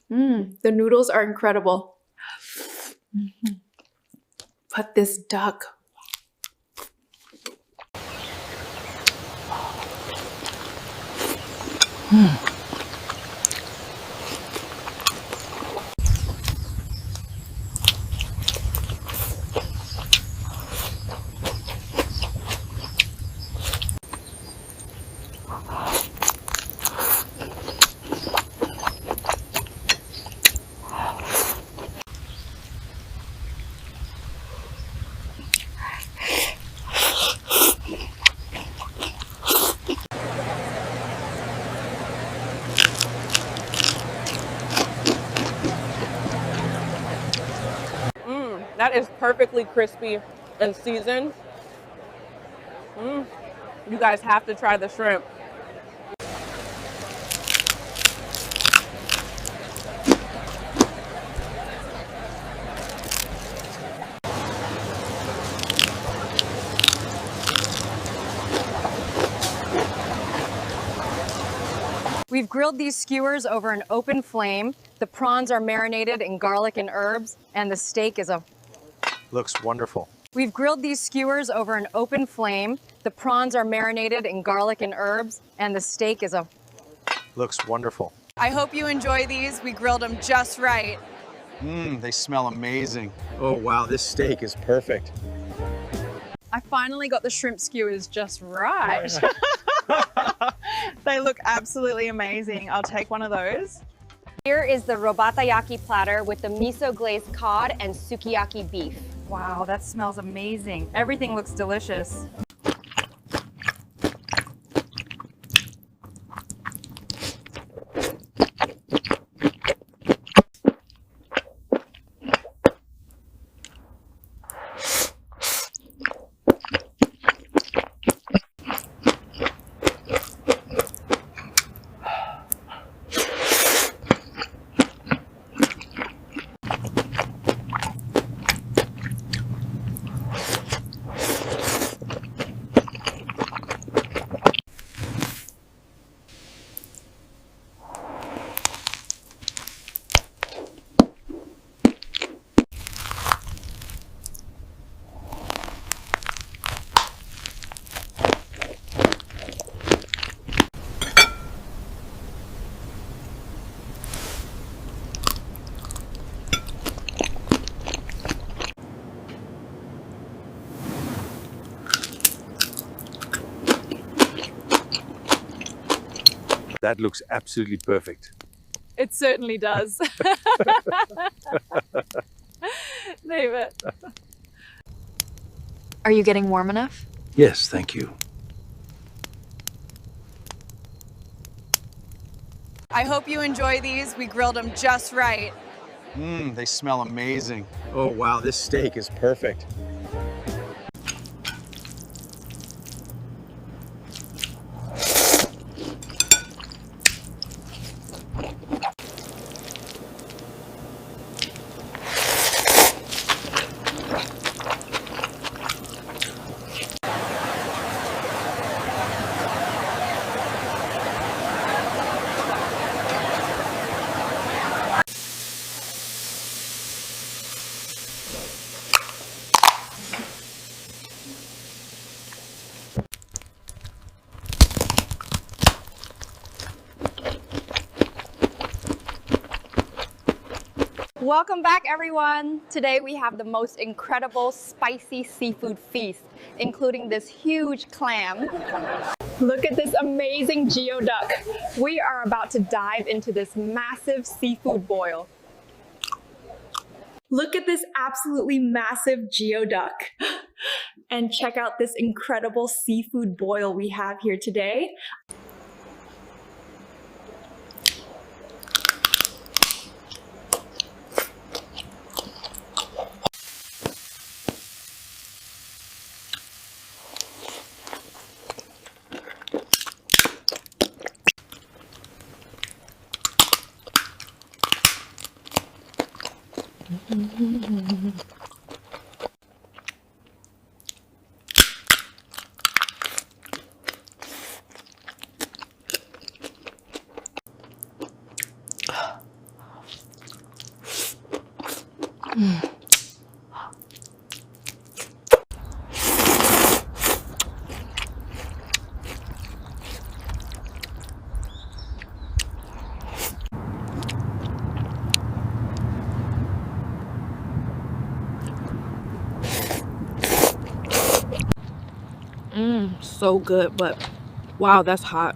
The noodles are incredible. But this duck. That is perfectly crispy and seasoned. You guys have to try the shrimp. We've grilled these skewers over an open flame. The prawns are marinated in garlic and herbs, and the steak is a... Looks wonderful. We've grilled these skewers over an open flame. The prawns are marinated in garlic and herbs, and the steak is a... Looks wonderful. I hope you enjoy these. We grilled them just right. They smell amazing. Oh wow, this steak is perfect. I finally got the shrimp skewers just right. They look absolutely amazing. I'll take one of those. Here is the robatayaki platter with the miso glazed cod and sukiyaki beef. Wow, that smells amazing. Everything looks delicious. That looks absolutely perfect. It certainly does. Leave it. Are you getting warm enough? Yes, thank you. I hope you enjoy these. We grilled them just right. They smell amazing. Oh wow, this steak is perfect. Welcome back, everyone. Today we have the most incredible spicy seafood feast, including this huge clam. Look at this amazing geoduck. We are about to dive into this massive seafood boil. Look at this absolutely massive geoduck. And check out this incredible seafood boil we have here today. So good, but wow, that's hot.